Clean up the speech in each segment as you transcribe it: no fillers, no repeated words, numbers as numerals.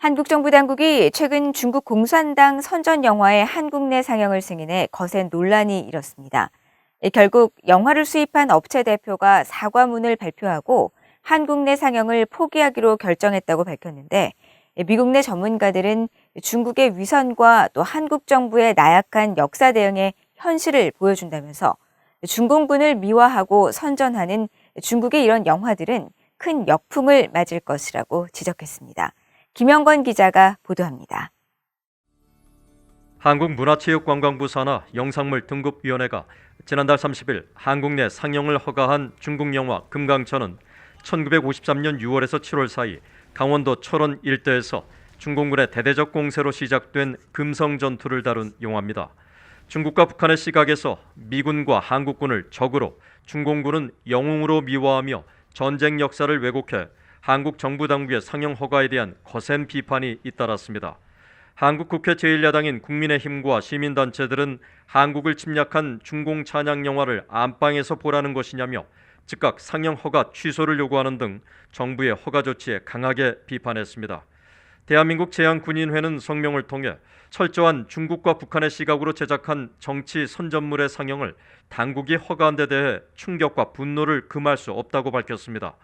한국 정부 당국이 최근 중국 공산당 선전 영화의 한국 내 상영을 승인해 거센 논란이 일었습니다. 결국 영화를 수입한 업체 대표가 사과문을 발표하고 한국 내 상영을 포기하기로 결정했다고 밝혔는데, 미국 내 전문가들은 중국의 위선과 또 한국 정부의 나약한 역사 대응의 현실을 보여준다면서 중공군을 미화하고 선전하는 중국의 이런 영화들은 큰 역풍을 맞을 것이라고 지적했습니다. 김영건 기자가 보도합니다. 한국문화체육관광부 산하 영상물 등급위원회가 지난달 30일 한국 내 상영을 허가한 중국 영화 금강천은 1953년 6월에서 7월 사이 강원도 철원 일대에서 중공군의 대대적 공세로 시작된 금성 전투를 다룬 영화입니다. 중국과 북한의 시각에서 미군과 한국군을 적으로, 중공군은 영웅으로 미화하며 전쟁 역사를 왜곡해 한국 정부 당국의 상영 허가에 대한 거센 비판이 잇따랐습니다. 한국 국회 제1야당인 국민의힘과 시민단체들은 한국을 침략한 중공 찬양 영화를 안방에서 보라는 것이냐며 즉각 상영 허가 취소를 요구하는 등 정부의 허가 조치에 강하게 비판했습니다. 대한민국 제한군인회는 성명을 통해 철저한 중국과 북한의 시각으로 제작한 정치 선전물의 상영을 당국이 허가한 데 대해 충격과 분노를 금할 수 없다고 밝혔습니다.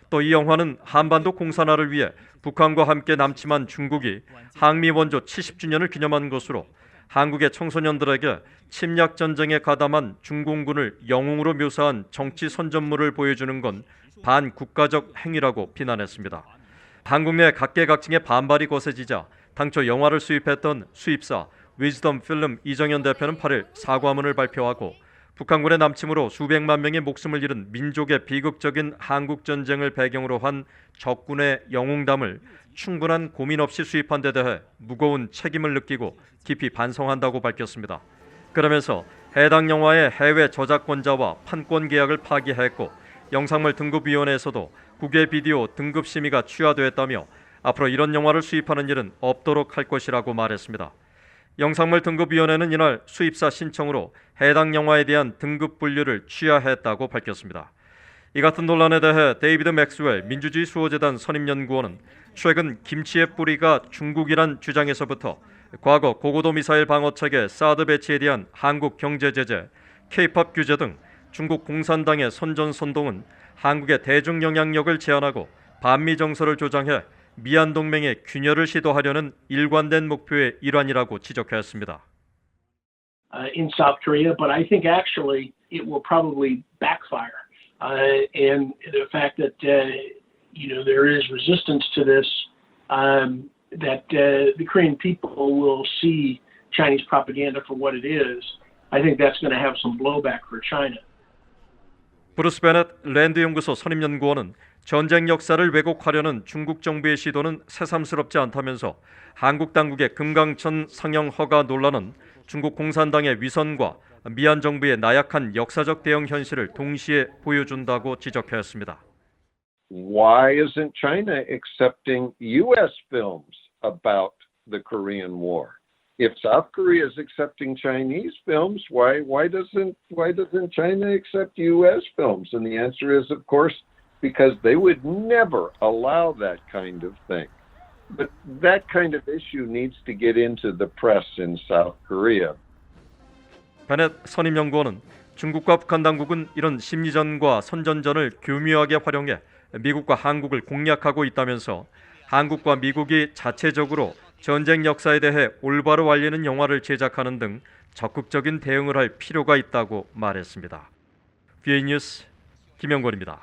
또 이 영화는 한반도 공산화를 위해 북한과 함께 남침한 중국이 항미 원조 70주년을 기념한 것으로 한국의 청소년들에게 침략 전쟁에 가담한 중공군을 영웅으로 묘사한 정치 선전물을 보여주는 건 반국가적 행위라고 비난했습니다. 한국 내 각계각층의 반발이 거세지자 당초 영화를 수입했던 수입사 위즈덤 필름 이정현 대표는 8일 사과문을 발표하고 북한군의 남침으로 수백만 명의 목숨을 잃은 민족의 비극적인 한국 전쟁을 배경으로 한 적군의 영웅담을 충분한 고민 없이 수입한 데 대해 무거운 책임을 느끼고 깊이 반성한다고 밝혔습니다. 그러면서 해당 영화의 해외 저작권자와 판권 계약을 파기했고, 영상물 등급위원회에서도 국외 비디오 등급 심의가 취하되었다며 앞으로 이런 영화를 수입하는 일은 없도록 할 것이라고 말했습니다. 영상물 등급위원회는 이날 수입사 신청으로 해당 영화에 대한 등급 분류를 취하했다고 밝혔습니다. 이 같은 논란에 대해 데이비드 맥스웰 민주주의 수호재단 선임연구원은 최근 김치의 뿌리가 중국이란 주장에서부터 과거 고고도 미사일 방어체계 사드 배치에 대한 한국 경제 제재, K-팝 규제 등 중국 공산당의 선전선동은 한국의 대중 영향력을 제한하고 반미 정서를 조장해 미한 동맹의 균열을 시도하려는 일관된 목표의 일환이라고 지적하였습니다. In South Korea, but I think actually it will probably backfire. And the fact that there is resistance to this, that the Korean people will see Chinese propaganda for what it is, I think that's going to have some blowback for China. 브루스 베넷 랜드 연구소 선임연구원은 전쟁 역사를 왜곡하려는 중국 정부의 시도는 새삼스럽지 않다면서 한국 당국의 금강천 상영 허가 논란은 중국 공산당의 위선과 미얀 정부의 나약한 역사적 대응 현실을 동시에 보여준다고 지적하였습니다. Why isn't China accepting U.S. films about the Korean War? If South Korea is accepting Chinese films, why doesn't China accept U.S. films? And the answer is, of course, because they would never allow that kind of thing. But that kind of issue needs to get into the press in South Korea. 베넷 선임연구원은 중국과 북한 당국은 이런 심리전과 선전전을 교묘하게 활용해 미국과 한국을 공략하고 있다면서 한국과 미국이 자체적으로 전쟁 역사에 대해 올바로 알리는 영화를 제작하는 등 적극적인 대응을 할 필요가 있다고 말했습니다. BA 뉴스 김영건입니다.